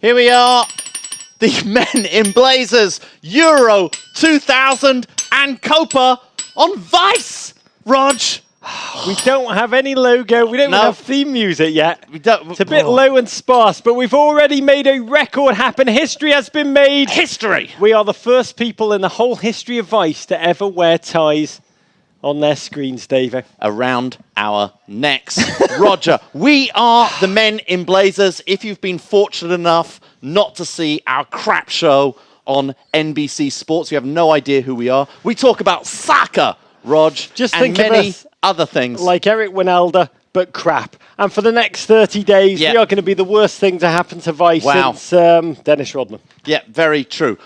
Here we are, the men in blazers, Euro 2000 and Copa on Vice, Rog. We don't have any logo. We don't even have theme music yet. It's a bit low and sparse, but we've already made a record happen. History has been made. History. We are the first people in the whole history of Vice to ever wear ties on their screens, Davo. Around our necks. Roger, we are the men in blazers. If you've been fortunate enough not to see our crap show on NBC Sports, you have no idea who we are. We talk about soccer, Rog, Just and think many of us other things. like Eric Winalda, but crap. And for the next 30 days, we are going to be the worst thing to happen to Vice since Dennis Rodman. Yeah, very true.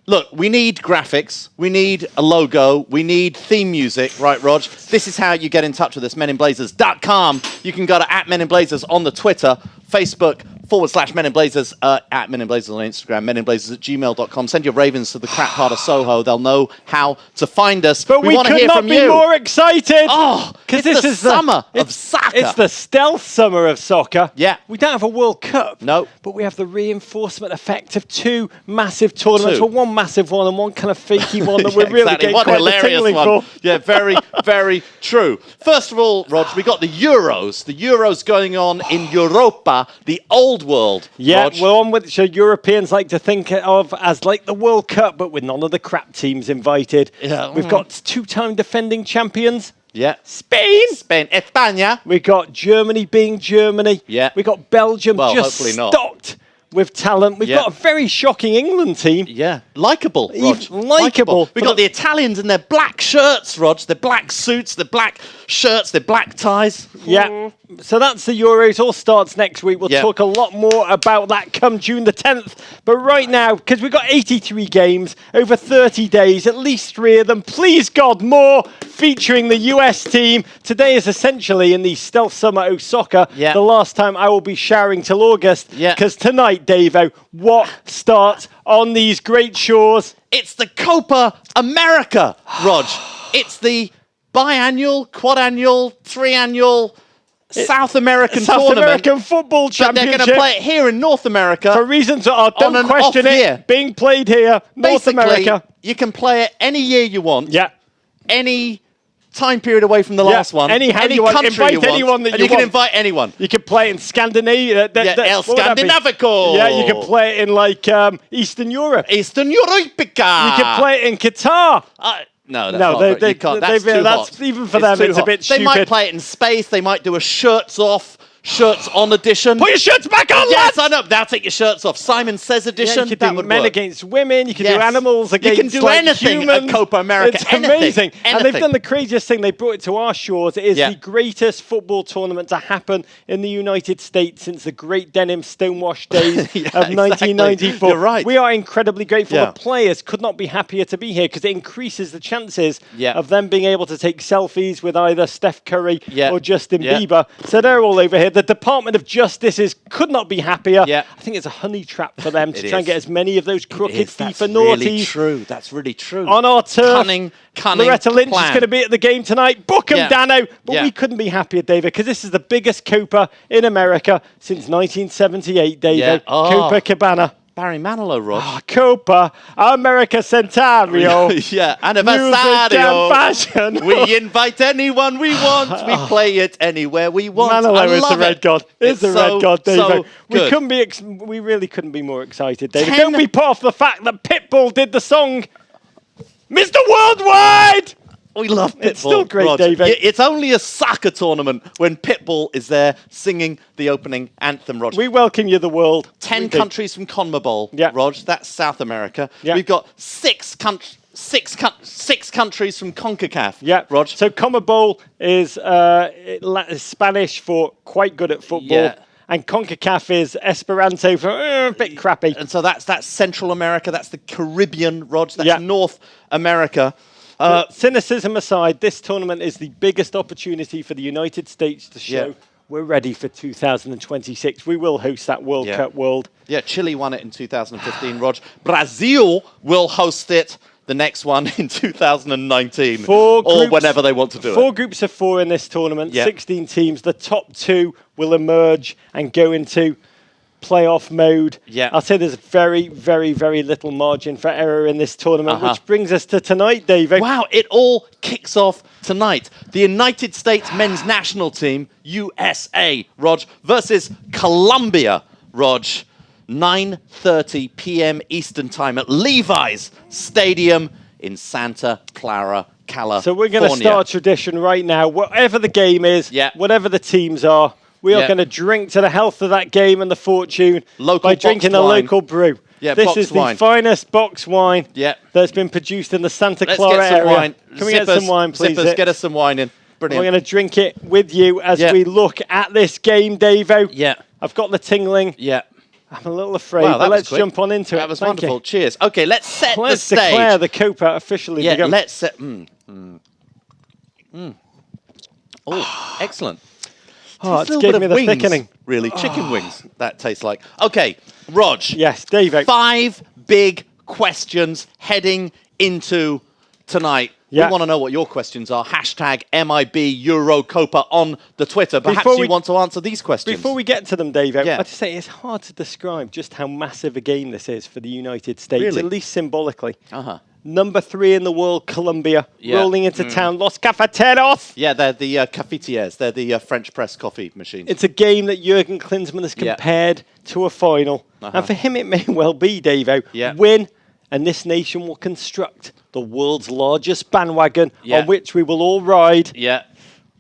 Look, we need graphics, we need a logo, we need theme music, right, Rog? This is how you get in touch with us, meninblazers.com. You can go to @meninblazers on the Twitter, Facebook, /meninblazers, @meninblazers on Instagram, meninblazers@gmail.com. Send your ravens to the Crap Part of SoHo. They'll know how to find us. But we could not be more excited. Oh, because this is the summer of soccer. It's the stealth summer of soccer. Yeah. We don't have a World Cup. No. But we have the reinforcement effect of two massive tournaments. Well, one massive one and one kind of fakey one that we're really getting one quite the hilarious tingling one. for. Yeah, very, very true. First of all, Rog, we got the Euros. The Euros going on in Europa, the old world. Yeah, Rog. we're on with Europeans like to think of as like the World Cup, but with none of the crap teams invited. Yeah. We've got two-time defending champions. Yeah. Spain. España. We got Germany being Germany. Yeah. We got Belgium just hopefully not. stocked with talent. We've got a very shocking England team. Yeah. Likeable, Rog. Likeable. We got the Italians in their black shirts, Rog. Their black suits, their black shirts, their black ties. Yeah. So that's the Euros. All starts next week. We'll talk a lot more about that come June the 10th. But right now, because we've got 83 games over 30 days, at least 3 of them, please God, more, featuring the US team. Today is essentially in the stealth summer of soccer. Yeah. The last time I will be showering till August. Yeah. Because tonight, Davo, what starts on these great shores? It's the Copa America, Rog. It's the biannual, quadannual, triannual South American tournament. American football But championship. they're going to play it here in North America. For reasons that are, don't question it, being played here, North Basically, America. You can play it any year you want. Yeah. Any time period away from the last one. Anyhow any you want. country Invite you want. anyone that and you you can want. invite anyone. You can play it in Scandinavia. El Scandinavico. Yeah, you can play it in like Eastern Europe. Eastern Europica. You can play it in Qatar. No, that's not you can't. That's too hot. Even for them, it's a bit stupid. They might play it in space. They might do a shirts on edition. Put your shirts back on, yes, lads! I know. Now take your shirts off. Simon Says edition. You could that do would men work. against women. You can do animals against You can do like anything humans. at Copa America. It's amazing. And they've Anything. done the craziest thing. They brought it to our shores. It is the greatest football tournament to happen in the United States since the great denim stonewash days of 1994. You're right. We are incredibly grateful. The players could not be happier to be here because it increases the chances of them being able to take selfies with either Steph Curry or Justin Bieber. So they're all over here. The Department of Justice could not be happier. I think it's a honey trap for them to try and get as many of those crooked FIFA naughties. True. That's really true. On our turf. Cunning Loretta Lynch plan. is going to be at the game tonight. Book them, Dano. But we couldn't be happier, David, because this is the biggest Copa in America since 1978, David. Copa Cabana. Barry Manilow, Rod. Copa America Centenario. Anniversario. Passion. We invite anyone we want. We play it anywhere we want. Manilow is the red god. It's the red god, David. So we really couldn't be more excited, David. Don't be put off the fact that Pitbull did the song Mr. Worldwide. We love Pitbull. It's still great, Roger. David. It's only a soccer tournament when Pitbull is there singing the opening anthem, Roger. We welcome you, the world. 10 countries from CONMEBOL, Rog. That's South America. We've got six countries from CONCACAF. Yeah, Rog. So CONMEBOL is Spanish for quite good at football. Yeah. And CONCACAF is Esperanto for a bit crappy. And so that's Central America. That's the Caribbean, Rog. That's North America. Cynicism aside, this tournament is the biggest opportunity for the United States to show we're ready for 2026. We will host that World Cup World. Yeah, Chile won it in 2015, Rog. Brazil will host it, the next one, in 2019. Or whenever they want to do it. 4 groups of 4 in this tournament, 16 teams. The top 2 will emerge and go into playoff mode. Yeah. I'll say there's very, very, very little margin for error in this tournament, which brings us to tonight, David. Wow, it all kicks off tonight. The United States men's national team, USA, Rog, versus Colombia, Rog. 9:30 p.m. Eastern Time at Levi's Stadium in Santa Clara, California. So we're going to start a tradition right now. Whatever the game is, whatever the teams are, we are going to drink to the health of that game and the fortune by drinking a local brew. Yeah, this is the finest box wine that's been produced in the Santa Clara area. Wine. Can we get some wine, please? Zippers, get us some wine in. Brilliant. We're going to drink it with you as we look at this game, Davo. Yeah. I've got the tingling. Yeah. I'm a little afraid, but let's jump on into it. That was wonderful. Cheers. Okay, let's set the stage. Let's declare the Copa officially. Yeah, let's set... Oh, excellent. Oh, it's giving me the thickening. Really, chicken wings, that tastes like. Okay, Rog. Yes, Dave. 5 big questions heading into tonight. We want to know what your questions are. Hashtag MIB Euro Copa on the Twitter. Perhaps you want to answer these questions. Before we get to them, Dave, I have to say it's hard to describe just how massive a game this is for the United States, at least symbolically. Number 3 in the world, Colombia, rolling into town, Los Cafeteros. Yeah, they're the cafetiers. They're the French press coffee machines. It's a game that Jurgen Klinsmann has compared to a final. And for him, it may well be, Davo. Win, and this nation will construct the world's largest bandwagon on which we will all ride.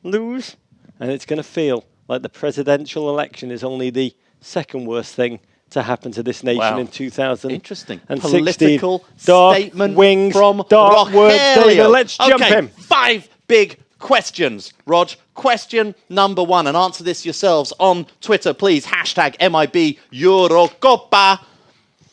Lose, and it's going to feel like the presidential election is only the second worst thing to happen to this nation in 2000. Interesting. And political statement wings from dark words. David, let's jump in. 5 big questions, Rog. Question number 1, and answer this yourselves on Twitter, please. Hashtag MIB Eurocopa.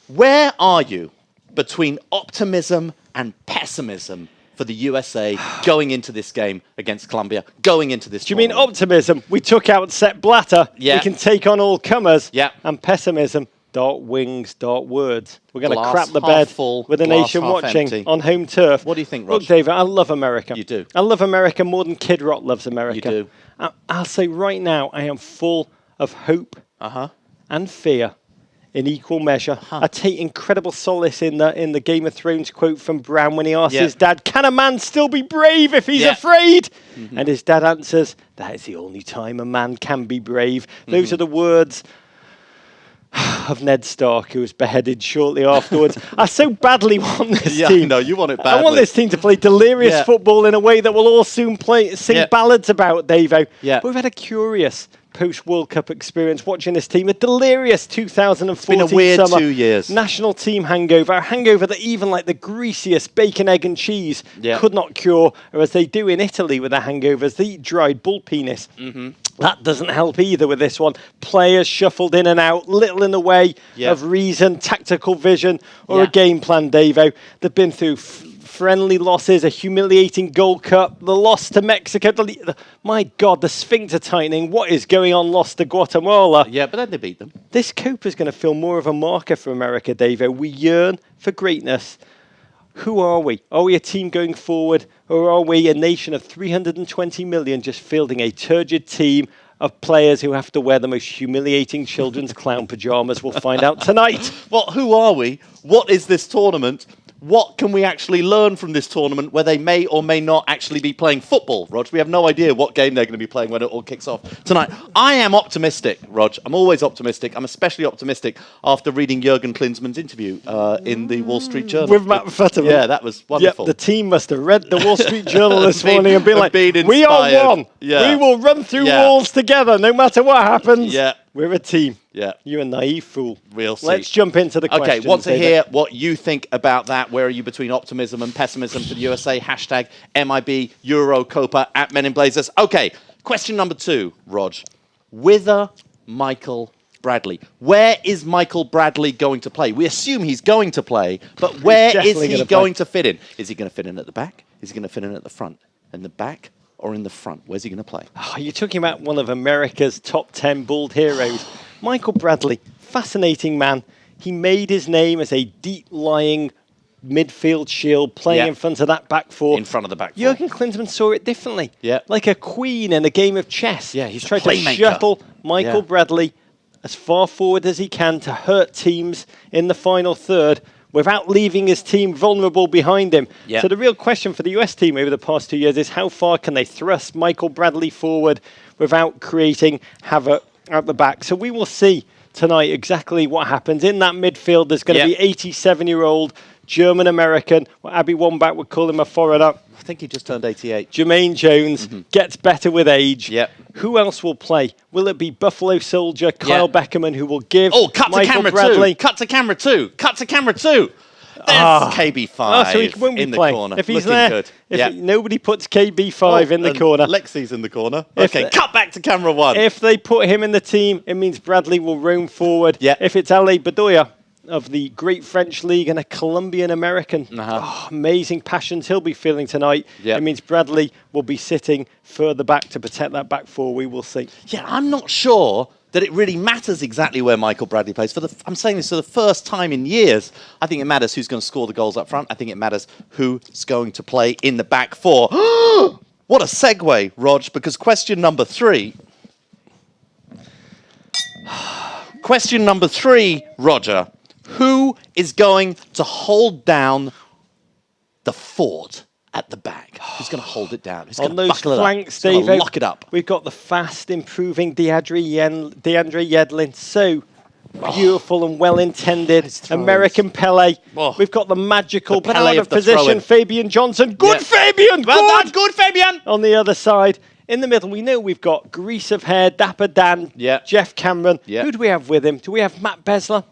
Where are you between optimism and pessimism for the USA going into this game against Colombia, going into this tournament? Do you mean optimism? We took out Sepp Blatter. We can take on all comers. And pessimism, dark wings, dark words. We're going to crap the bed with the nation watching on home turf. What do you think, Rog? Look, David, I love America. You do. I love America more than Kid Rock loves America. You do. I'll say right now, I am full of hope and fear in equal measure. I take incredible solace in the Game of Thrones quote from Bran when he asks his dad, can a man still be brave if he's afraid? And his dad answers, that is the only time a man can be brave. Those are the words of Ned Stark, who was beheaded shortly afterwards. I so badly want this team. No, you want it badly. I want this team to play delirious football in a way that we'll all soon sing ballads about, Davo. But we've had a curious post-World Cup experience watching this team. A delirious 2014 It's been a weird summer. 2 years. National team hangover. A hangover that even like the greasiest bacon, egg and cheese could not cure, or as they do in Italy with their hangovers, they eat dried bull penis. That doesn't help either with this one. Players shuffled in and out, little in the way of reason, tactical vision, or a game plan, Davo. They've been through friendly losses, a humiliating Gold Cup, the loss to Mexico. My God, the sphincter tightening. What is going on? Lost to Guatemala. Yeah, but then they beat them. This Copa is going to feel more of a marker for America, Davo. We yearn for greatness. Who are we? Are we a team going forward, or are we a nation of 320 million just fielding a turgid team of players who have to wear the most humiliating children's clown pajamas? We'll find out tonight. Well, who are we? What is this tournament? What can we actually learn from this tournament where they may or may not actually be playing football, Rog? We have no idea what game they're going to be playing when it all kicks off tonight. I am optimistic, Rog. I'm always optimistic. I'm especially optimistic after reading Jurgen Klinsmann's interview in the Wall Street Journal. With Matt Futterman. Yeah, that was wonderful. Yep, the team must have read the Wall Street Journal this morning and been like, we are one. Yeah. We will run through walls together no matter what happens. Yeah. We're a team. Yeah. You're a naive fool. We'll see. Let's jump into the questions. Okay, want to hear what you think about that. Where are you between optimism and pessimism for the USA? Hashtag MIB Euro Copa at Men in Blazers. Okay, question number 2, Rog. Whither Michael Bradley? Where is Michael Bradley going to play? We assume he's going to play, but where is he going to fit in? Is he going to fit in at the back? Is he going to fit in at the front? In the back? Or in the front? Where's he going to play? Oh, you're talking about one of America's top 10 bald heroes. Michael Bradley, fascinating man. He made his name as a deep-lying midfield shield, playing in front of that back four. In front of the back four. Jurgen Klinsmann saw it differently. Like a queen in a game of chess. Yeah, he's tried to shuttle Michael Bradley as far forward as he can to hurt teams in the final third without leaving his team vulnerable behind him. Yep. So the real question for the US team over the past 2 years is how far can they thrust Michael Bradley forward without creating havoc at the back? So we will see tonight exactly what happens. In that midfield, there's going to be 87-year-old German-American, what Abby Wambach would call him a foreigner. I think he just turned 88. Jermaine Jones gets better with age. Yep. Who else will play? Will it be Buffalo Soldier, Kyle Beckerman, who will give cut Michael to camera Bradley? Cut to camera two. Cut to camera two. There's KB5 so he won't be in the playing. corner. If he's Looking there, good. nobody puts KB5 in the corner. Lexi's in the corner. Okay, cut back to camera one. If they put him in the team, it means Bradley will roam forward. Yeah. If it's Ale Bedoya of the Great French League and a Colombian-American, amazing passions he'll be feeling tonight. Yeah. It means Bradley will be sitting further back to protect that back four. We will see. Yeah, I'm not sure that it really matters exactly where Michael Bradley plays. I'm saying this for the first time in years. I think it matters who's going to score the goals up front. I think it matters who's going to play in the back four. What a segue, Rog, because question number 3. Question number 3, Roger. Who is going to hold down the fort at the back? Who's going to hold it down? Who's going to buckle it up? Who's going to lock it up? We've got the fast improving DeAndre Yedlin. So beautiful and well-intended. American Pele. We've got the magical Pele of position, Fabian Johnson. Good Fabian! Well done, good Fabian! On the other side. In the middle, we know we've got Grease of Hair, Dapper Dan, Jeff Cameron. Who do we have with him? Do we have Matt Besler?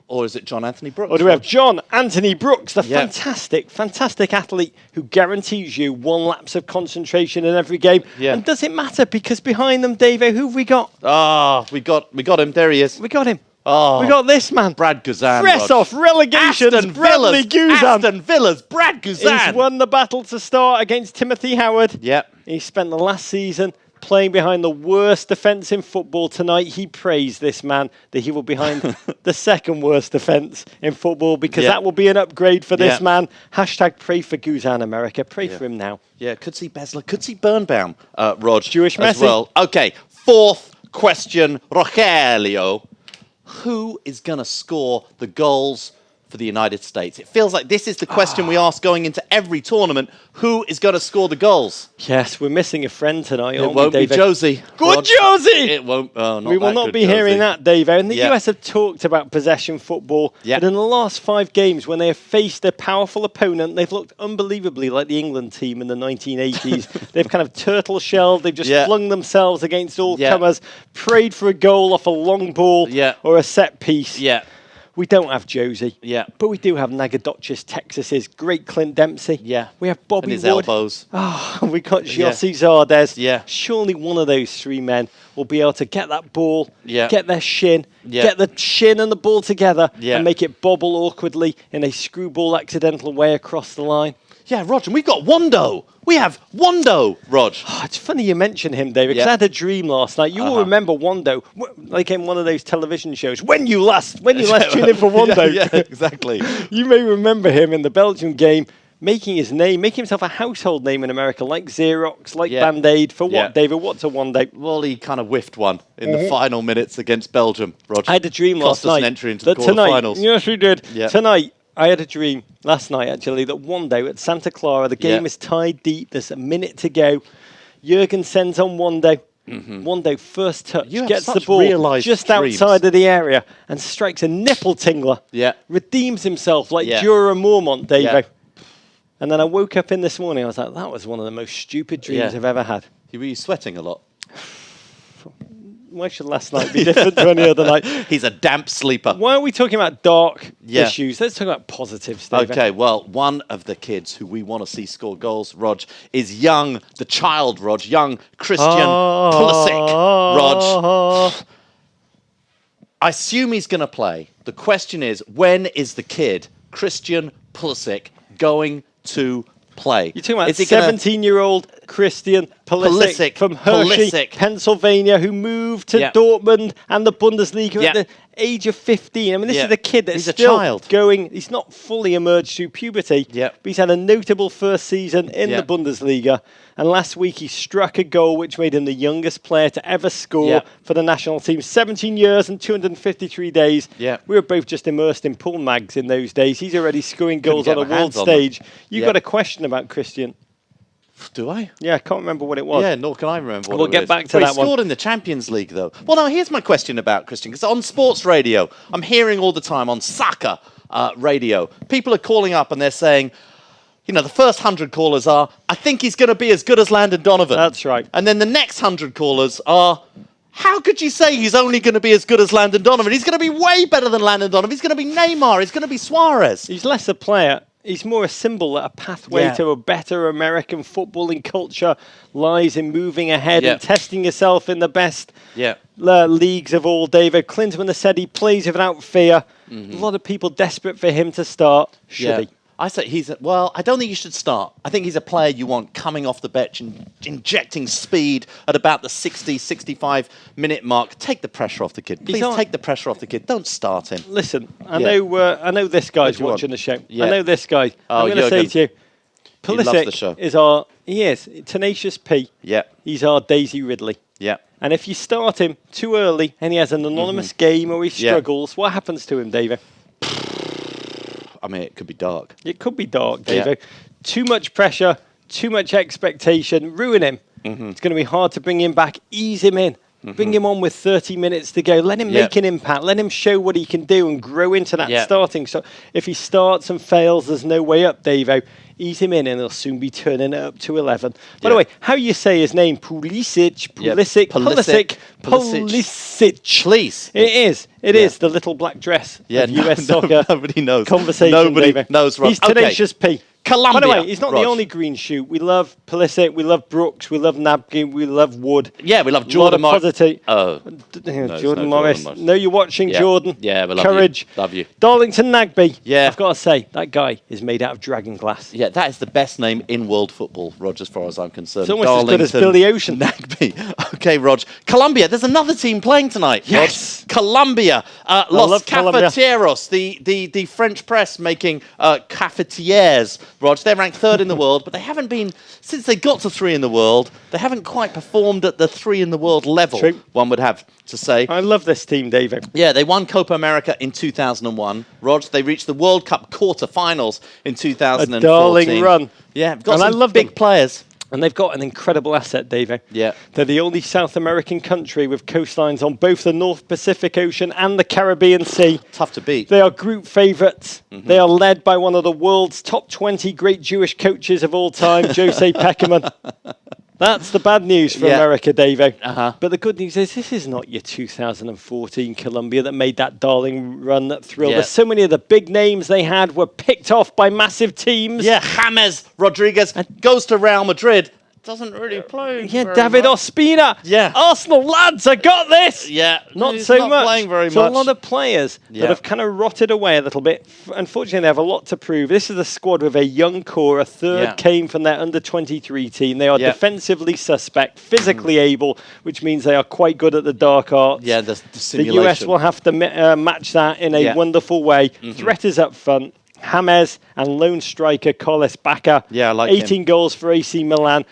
Or is it John Anthony Brooks? Or do we have John Anthony Brooks, the fantastic athlete who guarantees you 1 lapse of concentration in every game? And does it matter? Because behind them, Davo, who have we got? We got him. There he is. We got him. We got this man. Brad Guzan. Fresh off relegation, Bradley Guzan. Aston Villa's Brad Guzan. He's won the battle to start against Timothy Howard. Yep. He spent the last season playing behind the worst defence in football. Tonight, he praised this man that he will behind the second worst defence in football because that will be an upgrade for this man. Hashtag pray for Guzan, America. Pray for him now. Yeah, could see Besler, could see Birnbaum, Rog. Jewish as Messi. Well. Okay, 4th question, Rogelio. Who is going to score the goals for the United States? It feels like this is the question we ask going into every tournament. Who is going to score the goals? Yes, we're missing a friend tonight, It won't be Josie. Good Josie! It won't. We will not be hearing that, Dave. And the US have talked about possession football. But in the last 5 games, when they have faced a powerful opponent, they've looked unbelievably like the England team in the 1980s. They've kind of turtle-shelled. They've just flung themselves against all comers, prayed for a goal off a long ball or a set piece. We don't have Josie. But we do have Nagadoches, Texas's great Clint Dempsey. We have Bobby and his Wood. elbows. We got José Zardes. Surely one of those 3 men will be able to get that ball, get their shin, get the shin and the ball together and make it bobble awkwardly in a screwball accidental way across the line. Yeah, Rog, and we've got Wando. We have Wando, Rog. It's funny you mention him, David, because I had a dream last night. You will remember Wando, like in one of those television shows. When you last tune in for Wando. Yeah, exactly. You may remember him in the Belgium game, making himself a household name in America, like Xerox, like Band-Aid. For what, David? What's a Wando? Well, he kind of whiffed one in the final minutes against Belgium, Rog. I had a dream last night. Cost us an entry into the quarterfinals. Yes, we did. Tonight, I had a dream last night, actually, that Wando at Santa Clara, the game is tied deep. There's a minute to go. Jurgen sends on Wando. Wando, first touch, gets the ball just outside of the area and strikes a nipple tingler. Redeems himself like Jura Mormont, Davo. And then I woke up in this morning, I was like, that was one of the most stupid dreams I've ever had. Were you sweating a lot? Why should last night be different to any other night? He's a damp sleeper. Why are we talking about dark issues? Let's talk about positives, David. Okay, well, one of the kids who we want to see score goals, Rog, is young Christian Pulisic. Rog, I assume he's going to play. The question is, when is the kid, Christian Pulisic, going to play? You're talking about 17-year-old Christian Pulisic from Hershey, Pennsylvania, who moved to Dortmund and the Bundesliga at the age of 15. I mean, this is a kid that's still going. He's not fully emerged through puberty, but he's had a notable first season in the Bundesliga. And last week he struck a goal which made him the youngest player to ever score for the national team. 17 years and 253 days. We were both just immersed in pool mags in those days. He's already scoring goals on a world stage. You got a question about Christian? Do I? Yeah, I can't remember what it was. Yeah, nor can I remember what We'll get back to that one. He scored in the Champions League, though. Well, now, here's my question about Christian, because on sports radio, I'm hearing all the time on soccer radio, people are calling up and they're saying, you know, the first 100 callers are, I think he's going to be as good as Landon Donovan. That's right. And then the next 100 callers are, how could you say he's only going to be as good as Landon Donovan? He's going to be way better than Landon Donovan. He's going to be Neymar. He's going to be Suarez. He's less a player. He's more a symbol that a pathway to a better American footballing culture lies in moving ahead and testing yourself in the best leagues of all. David Klinsmann has said he plays without fear. A lot of people desperate for him to start. Should he? I say I don't think he should start. I think he's a player you want coming off the bench and injecting speed at about the 60, 65 minute mark. Take the pressure off the kid. Please take the pressure off the kid. Don't start him. Listen, I know this guy's watching the show. I know this guy. I'm going to say to you, Pulisic is Tenacious P. He's our Daisy Ridley. And if you start him too early and he has an anonymous game or he struggles, what happens to him, David? I mean, it could be dark. It could be dark, David. Too much pressure, too much expectation, ruin him. It's going to be hard to bring him back. Ease him in. Bring him on with 30 minutes to go. Let him make an impact. Let him show what he can do and grow into that starting. So if he starts and fails, there's no way up, Davo. Ease him in and he'll soon be turning it up to 11. By the way, how you say his name? Pulisic. Please. It is the little black dress of US soccer. Nobody knows. Conversation, Nobody knows. He's Tenacious P. Colombia. By the way, he's not the only green shoot. We love Pulisic, we love Brooks, we love Nabkin, we love Wood. Yeah, we love Jordan Morris. Jordan Morris. No, you're watching, Jordan. Yeah, we love Courage. You. Love you. Darlington Nagbe. Yeah. I've got to say, that guy is made out of dragon glass. Yeah, that is the best name in world football, Rog, as far as I'm concerned. It's almost Darlington, as good as Billy Ocean. Nagbe. Okay, Rog. Colombia, there's another team playing tonight. Yes. Rog. Colombia. Los Cafeteros, the French press making cafetières. Rog, they're ranked third in the world, but they haven't been, since they got to 3 in the world, they haven't quite performed at the 3 in the world level, one would have to say. I love this team, David. Yeah, they won Copa America in 2001. Rog, they reached the World Cup quarter-finals in 2014. A darling run. Yeah, got some big players. And they've got an incredible asset, David. Yeah. They're the only South American country with coastlines on both the North Pacific Ocean and the Caribbean Sea. Tough to beat. They are group favourites. They are led by one of the world's top 20 great Jewish coaches of all time, Jose Peckerman. That's the bad news for America, Davo. But the good news is this is not your 2014 Colombia that made that darling run that thrilled us. So many of the big names they had were picked off by massive teams. Yeah, James Rodriguez goes to Real Madrid. Doesn't really play. Yeah, David Ospina. Yeah. Arsenal lads, I got this. Yeah. Not so much. Playing very much. So a lot of players that have kind of rotted away a little bit. Unfortunately, they have a lot to prove. This is a squad with a young core. A third came from their under-23 team. They are defensively suspect, physically able, which means they are quite good at the dark arts. Yeah, the simulation. The US will have to match that in a wonderful way. Threat is up front. James and lone striker Carlos Bacca. Yeah, I like 18 him. goals for AC Milan.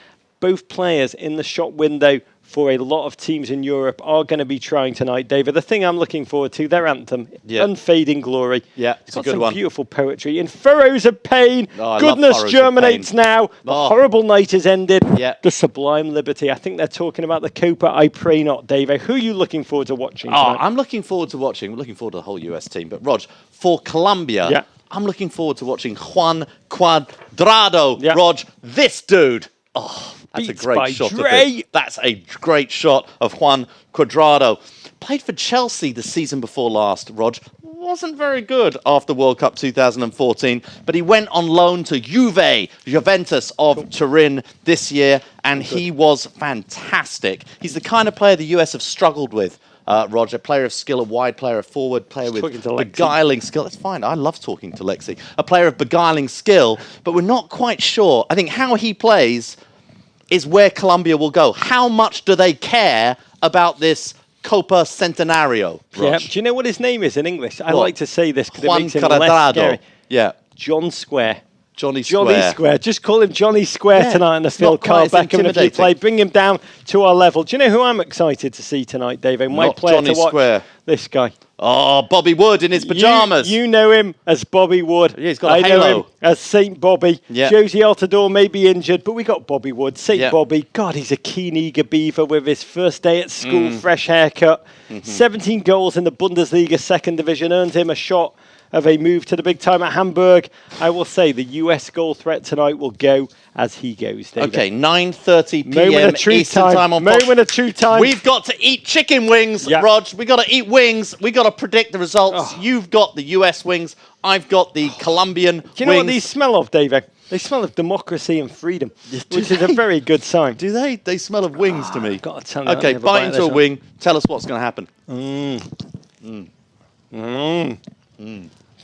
Both players in the shop window for a lot of teams in Europe are going to be trying tonight, David. The thing I'm looking forward to, their anthem, Unfading Glory. Yeah, it's a good one. Beautiful poetry. In furrows of pain, goodness germinates now. The horrible night is ended. The sublime liberty. I think they're talking about the Copa. I pray not, David. Who are you looking forward to watching tonight? I'm looking forward to watching. I'm looking forward to the whole US team. But, Rog, for Colombia, I'm looking forward to watching Juan Cuadrado. Rog, this dude. Oh, that's a great shot of him. That's a great shot of Juan Cuadrado. Played for Chelsea the season before last, Rog. Wasn't very good after World Cup 2014, but he went on loan to Juventus of Turin this year, and he was fantastic. He's the kind of player the US have struggled with. Roger, player of skill, a wide player, a forward player with beguiling skill. That's fine. I love talking to Lexi. A player of beguiling skill, but we're not quite sure. I think how he plays, is where Colombia will go. How much do they care about this Copa Centenario? Yeah. Do you know what his name is in English? I like to say this because it makes him less scary. Yeah. John Square. Johnny Square. Just call him Johnny Square tonight on the field. Carl Beckham, if you play, bring him down to our level. Do you know who I'm excited to see tonight, Dave? My player Johnny to watch. Square. This guy. Oh, Bobby Wood in his pajamas. You know him as Bobby Wood. Yeah, he's got a halo. Know him as Saint Bobby. Yeah. Josie Altidore may be injured, but we got Bobby Wood. Saint Bobby. God, he's a keen, eager beaver with his first day at school, fresh haircut. 17 goals in the Bundesliga second division earned him a shot of a move to the big time at Hamburg. I will say the US goal threat tonight will go as he goes, David. Okay, 9:30 p.m. Eastern time on Moment of truth time. We've got to eat chicken wings, Rog. We've got to eat wings. We've got to predict the results. You've got the US wings. I've got the Colombian wings. Do you know what these smell of, David? They smell of democracy and freedom, which is a very good sign. Do they? They smell of wings to me. I've got to tell you. Okay, bite into a wing. Tell us what's going to happen.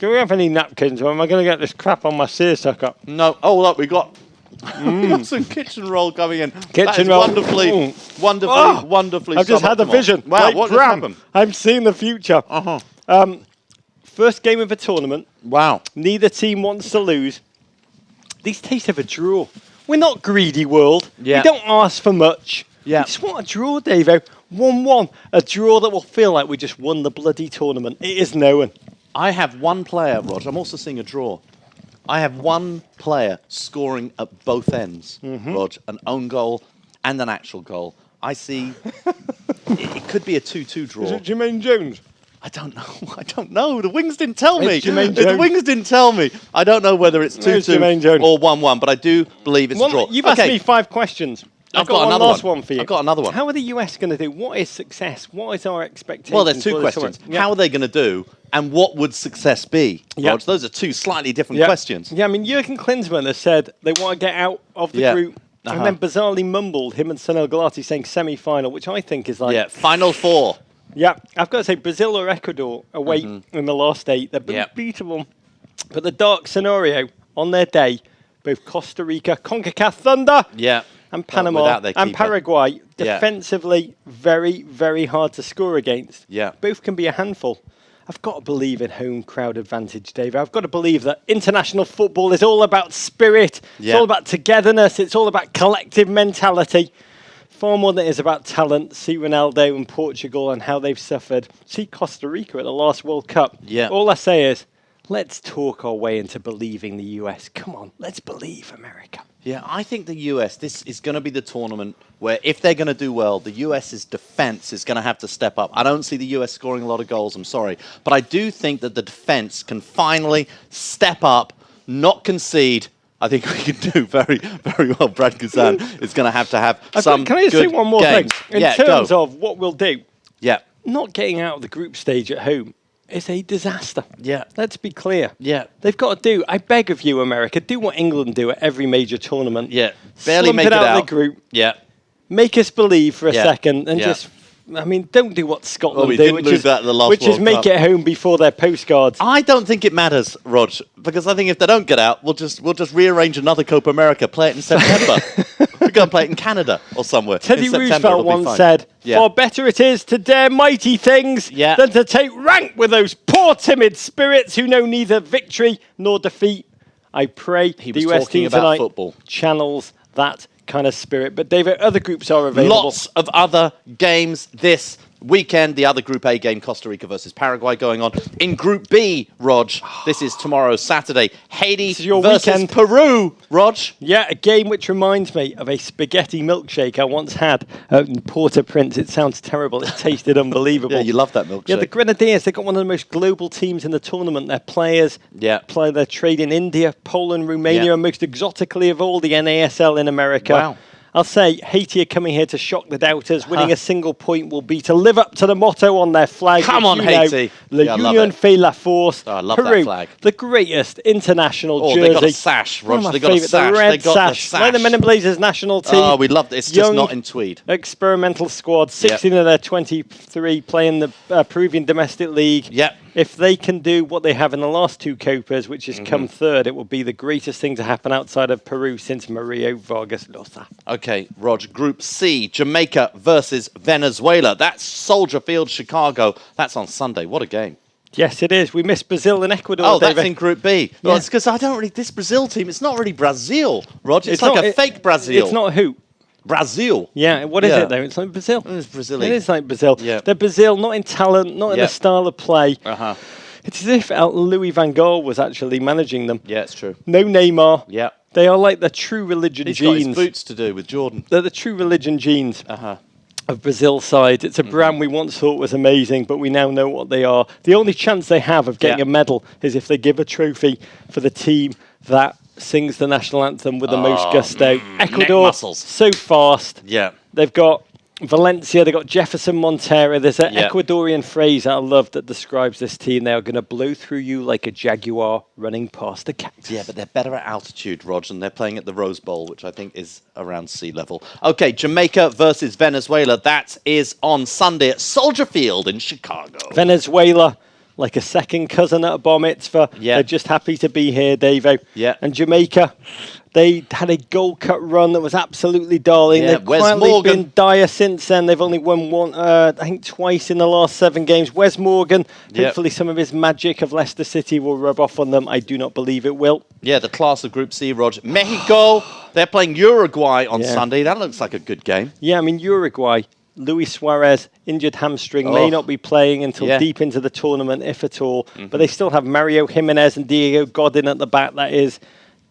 Do we have any napkins, or am I going to get this crap on my seersucker? No. Oh, look, we got some kitchen roll coming in. Kitchen roll. Wonderfully. I've just had a vision. Wow, like what just happened? I'm seeing the future. First game of a tournament. Wow. Neither team wants to lose. These taste of a draw. We're not greedy, world. Yeah. We don't ask for much. Yeah. We just want a draw, Davo. 1-1. A draw that will feel like we just won the bloody tournament. It is known. I have one player, Rog. I'm also seeing a draw. I have one player scoring at both ends, Rog. An own goal and an actual goal. I see it could be a 2-2 draw. Is it Jermaine Jones? I don't know. The wings didn't tell me. The wings didn't tell me. I don't know whether it's 2-2 or 1-1, but I do believe it's a draw. You've asked me 5 questions. I've got another last one for you. I've got another one. How are the US going to do? What is success? What is our expectation? Well, there's 2 questions. How are they going to do, and what would success be? Rog? Those are 2 slightly different questions. Yeah, I mean, Jurgen Klinsmann has said they want to get out of the group, and then bizarrely mumbled, him and Sunil Gulati saying semi-final, which I think is like... Yeah, Final 4. Yeah, I've got to say, Brazil or Ecuador away in the last 8. They're beatable. But the dark scenario, on their day, both Costa Rica, CONCACAF Thunder... and Panama and Paraguay, defensively, very, very hard to score against. Yeah. Both can be a handful. I've got to believe in home crowd advantage, Dave. I've got to believe that international football is all about spirit. It's all about togetherness. It's all about collective mentality. Far more than it is about talent. See Ronaldo in Portugal and how they've suffered. See Costa Rica at the last World Cup. Yeah. All I say is, let's talk our way into believing the US. Come on, let's believe America. Yeah, I think the US, this is going to be the tournament where if they're going to do well, the US's defense is going to have to step up. I don't see the US scoring a lot of goals, I'm sorry. But I do think that the defense can finally step up, not concede. I think we can do very, very well. Brad Kazan is going to have some Can I just say one more games. thing? In terms of what we'll do, yeah, not getting out of the group stage at home is a disaster. Yeah. Let's be clear. Yeah. They've got to do, I beg of you, America, do what England do at every major tournament. Yeah. Barely Slump make it out out of the group. Yeah. Make us believe for a second and just, I mean, don't do what Scotland do, which is make it home before their postcards. I don't think it matters, Rog, because I think if they don't get out, we'll just rearrange another Copa America, play it in September. We're going to play it in Canada or somewhere. Teddy Roosevelt once said, far better it is to dare mighty things than to take rank with those poor timid spirits who know neither victory nor defeat. I pray the US team tonight channels that kind of spirit. But David, other groups are available. Lots of other games this weekend. The other Group A game, Costa Rica versus Paraguay, going on. In Group B, Rog, this is tomorrow, Saturday. Haiti versus Peru, Rog. Yeah, a game which reminds me of a spaghetti milkshake I once had in Port-au-Prince. It sounds terrible. It tasted unbelievable. Yeah, you love that milkshake. Yeah, the Grenadiers, they've got one of the most global teams in the tournament. Their players play their trade in India, Poland, Romania, and most exotically of all, the NASL in America. Wow. I'll say Haiti are coming here to shock the doubters. Winning a single point will be to live up to the motto on their flag. Come on, Haiti. La Union fait la force. Oh, I love Peru, that flag. The greatest international jersey. They got a sash, Roger. They got a sash. The red sash. Like the Men in Blazers national team. Oh, we love it. It's just not in tweed. Experimental squad. 16 of their 23 playing the Peruvian domestic league. Yep. If they can do what they have in the last 2 Copas, which is come third, it will be the greatest thing to happen outside of Peru since Mario Vargas Llosa. Okay, Rog, Group C, Jamaica versus Venezuela. That's Soldier Field, Chicago. That's on Sunday. What a game. Yes, it is. We missed Brazil and Ecuador. Oh, David. that's in Group B. Well, it's because I don't really... This Brazil team, it's not really Brazil, Rog. It's like a fake Brazil. It's not who? Brazil. Yeah, what is it, though? It's like Brazil. It's Brazilian. It is like Brazil. Yeah. They're Brazil, not in talent, not in the style of play. It's as if Louis van Gaal was actually managing them. Yeah, it's true. No Neymar. Yeah. They are like the true religion genes. He's got his boots to do with Jordan. They're the true religion genes. Of Brazil's side. It's a brand we once thought was amazing, but we now know what they are. The only chance they have of getting a medal is if they give a trophy for the team that sings the national anthem with the most gusto. Ecuador, so fast. Yeah. They've got Valencia, they've got Jefferson Montero. There's an Ecuadorian phrase I love that describes this team. They are going to blow through you like a jaguar running past a cactus. Yeah, but they're better at altitude, Rog, and they're playing at the Rose Bowl, which I think is around sea level. Okay, Jamaica versus Venezuela. That is on Sunday at Soldier Field in Chicago. Venezuela, like a second cousin at a bar mitzvah. They're just happy to be here, Davo. Yeah. And Jamaica, they had a Gold Cup run that was absolutely darling. Yeah, They've quietly been dire since then. They've only won one, I think twice in the last 7 games. Wes Morgan, hopefully some of his magic of Leicester City will rub off on them. I do not believe it will. Yeah, the class of Group C, Rog. Mexico, they're playing Uruguay on Sunday. That looks like a good game. Yeah, I mean, Uruguay, Luis Suarez, injured hamstring, may not be playing until deep into the tournament, if at all. But they still have Mario Jimenez and Diego Godin at the back. That is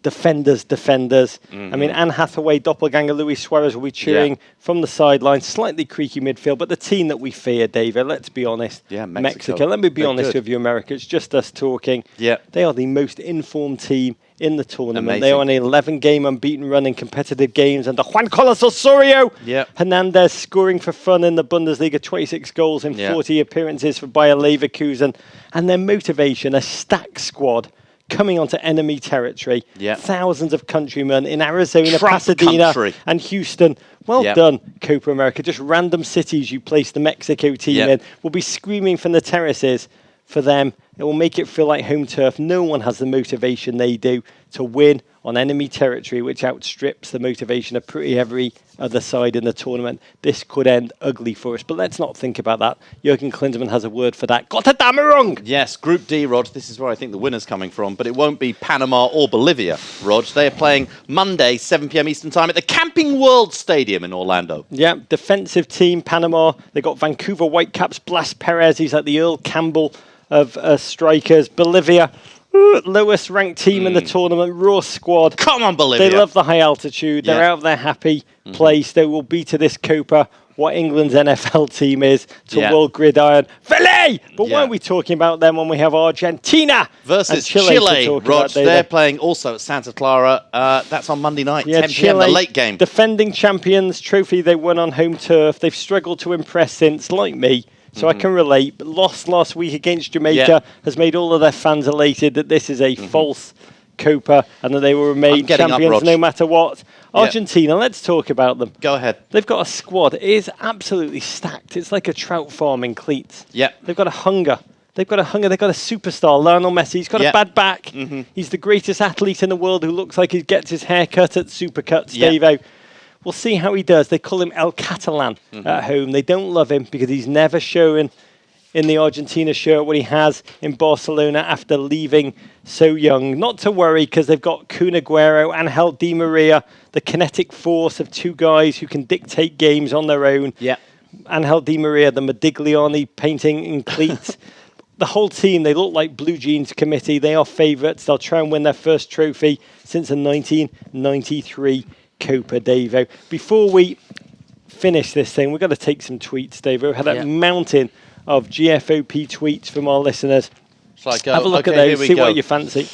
defenders. I mean, Anne Hathaway, doppelganger Luis Suarez will be cheering from the sideline. Slightly creaky midfield, but the team that we fear, David, let's be honest. Yeah, Mexico. Let me be honest with you, America. It's just us talking. Yeah. They are the most informed team in the tournament. Amazing. They are on an 11-game unbeaten run in competitive games under Juan Carlos Osorio. Yeah. Hernandez scoring for fun in the Bundesliga, 26 goals in 40 appearances for Bayer Leverkusen. And their motivation, a stacked squad coming onto enemy territory. Thousands of countrymen in Arizona, Pasadena, and Houston. Well done, Copa America. Just random cities you place the Mexico team in. We'll be screaming from the terraces for them. It will make it feel like home turf. No one has the motivation they do to win on enemy territory, which outstrips the motivation of pretty every other side in the tournament. This could end ugly for us, but let's not think about that. Jurgen Klinsmann has a word for that. Gotterdammerung! Yes, Group D, Rog. This is where I think the winner's coming from, but it won't be Panama or Bolivia, Rog. They are playing Monday, 7 p.m. Eastern Time at the Camping World Stadium in Orlando. Yeah, defensive team, Panama. They got Vancouver Whitecaps, Blas Perez. He's like the Earl Campbell of strikers. Bolivia, lowest ranked team in the tournament, raw squad. Come on, Bolivia. They love the high altitude. They're out of their happy place. They will be to this Copa what England's NFL team is to World Gridiron. Filet! But why are we talking about them when we have Argentina versus Chile, Rog? They're playing also at Santa Clara. That's on Monday night, 10 p.m., the late game. Defending champions, trophy they won on home turf. They've struggled to impress since, like me. So I can relate, but lost last week against Jamaica has made all of their fans elated that this is a false Copa and that they will remain champions no matter what. Argentina, let's talk about them. Go ahead. They've got a squad. It is absolutely stacked. It's like a trout farm in cleats. Yeah. They've got a hunger. They've got a superstar, Lionel Messi. He's got a bad back. He's the greatest athlete in the world who looks like he gets his hair cut at Supercuts, Davo. We'll see how he does. They call him El Catalan at home. They don't love him because he's never showing in the Argentina shirt what he has in Barcelona after leaving so young. Not to worry because they've got Kun Aguero, Angel Di Maria, the kinetic force of 2 guys who can dictate games on their own. Yeah. Angel Di Maria, the Modigliani painting in cleats. The whole team, they look like Blue Jeans Committee. They are favourites. They'll try and win their first trophy since the 1993 Copa, Davo. Before we finish this thing, we've got to take some tweets, Davo. We had a mountain of GFOP tweets from our listeners. Have a look at those, see what you fancy.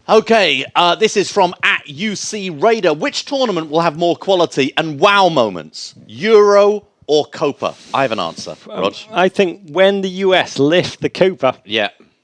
Okay, this is from @UC Raider. Which tournament will have more quality and wow moments? Euro or Copa? I have an answer, Rog. I think when the US lift the Copa,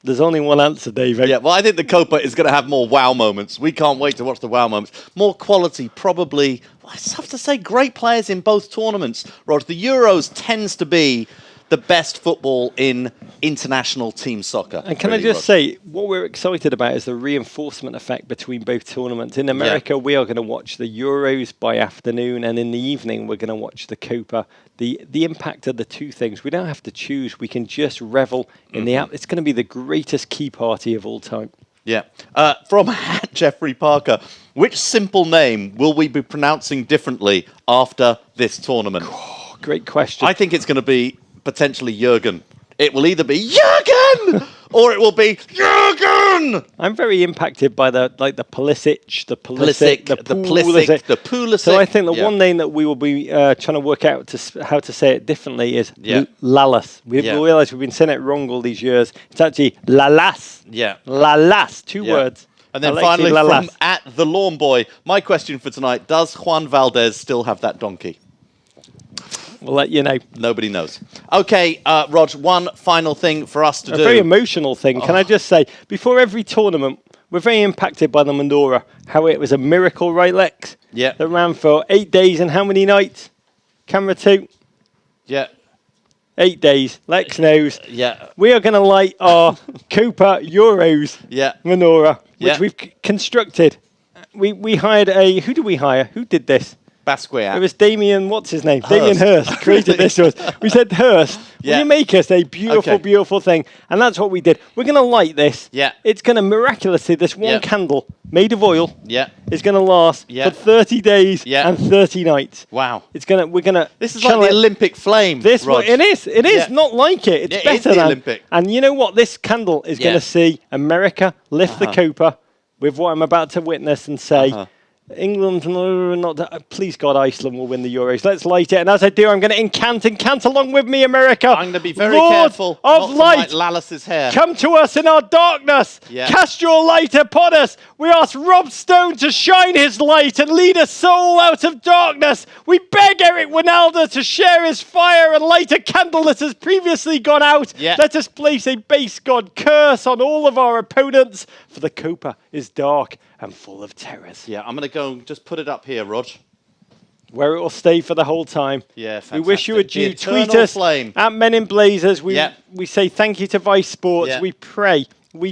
there's only one answer, David. Yeah, well, I think the Copa is going to have more wow moments. We can't wait to watch the wow moments. More quality, probably. I just have to say, great players in both tournaments, Rog. The Euros tends to be the best football in international team soccer. And can I just say, what we're excited about is the reinforcement effect between both tournaments. In America, we are going to watch the Euros by afternoon, and in the evening, we're going to watch the Copa. The impact of the two things, we don't have to choose. We can just revel in the app. It's going to be the greatest key party of all time. Yeah. From Jeffrey Parker, which simple name will we be pronouncing differently after this tournament? Oh, great question. I think it's going to be potentially Jurgen. It will either be Jurgen or it will be Jurgen. I'm very impacted by the Pulisic, the Pulisic. So I think the one name that we will be trying to work out how to say it differently is Lalas. We realised we've been saying it wrong all these years. It's actually Lalas. Yeah. Lalas, two words. And then finally from @TheLawnBoy, my question for tonight, does Juan Valdez still have that donkey? We'll let you know. Nobody knows. Okay, Rog, one final thing for us to do. A very emotional thing. Can I just say, before every tournament, we're very impacted by the Mandora. How it was a miracle, right, Lex? Yeah. That ran for 8 days and how many nights? Camera 2? Yeah. 8 days. Lex knows. Yeah. We are going to light our Copa Euros menorah, which we've constructed. We hired who did we hire? Who did this? Basquiat. It was Damien, what's his name? Damien Hirst created this to us. We said, Hirst, will you make us a beautiful, beautiful thing? And that's what we did. We're going to light this. Yeah. It's going to miraculously, this one candle made of oil is going to last for 30 days and 30 nights. Wow. It's going to, we're going to... This is like the Olympic flame, It is not like it. It's better than Olympic. And you know what? This candle is going to see America lift the Copa with what I'm about to witness and say... England, please God, Iceland will win the Euros. Let's light it. And as I do, I'm going to incant along with me, America. I'm going to be very Lord careful of light, Lallis's hair. Come to us in our darkness. Cast your light upon us. We ask Rob Stone to shine his light and lead a soul out of darkness. We beg Eric Winalda to share his fire and light a candle that has previously gone out. Let us place a base god curse on all of our opponents, for the Copa is dark and full of terrors. Yeah, I'm going to go and just put it up here, Rog. Where it will stay for the whole time. Yeah, fantastic. We wish you a due. Tweet us at Men in Blazers. We say thank you to Vice Sports. We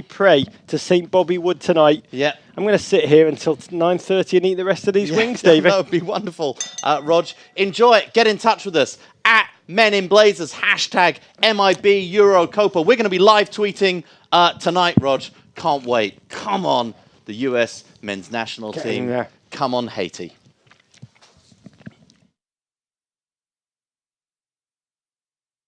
pray to St. Bobby Wood tonight. Yeah. I'm going to sit here until 9:30 and eat the rest of these wings, David. That would be wonderful. Rog, enjoy it. Get in touch with us at Men in Blazers, #MIB Euro Copa. We're going to be live tweeting tonight, Rog. Can't wait. Come on. The US men's national team. Come on, Haiti.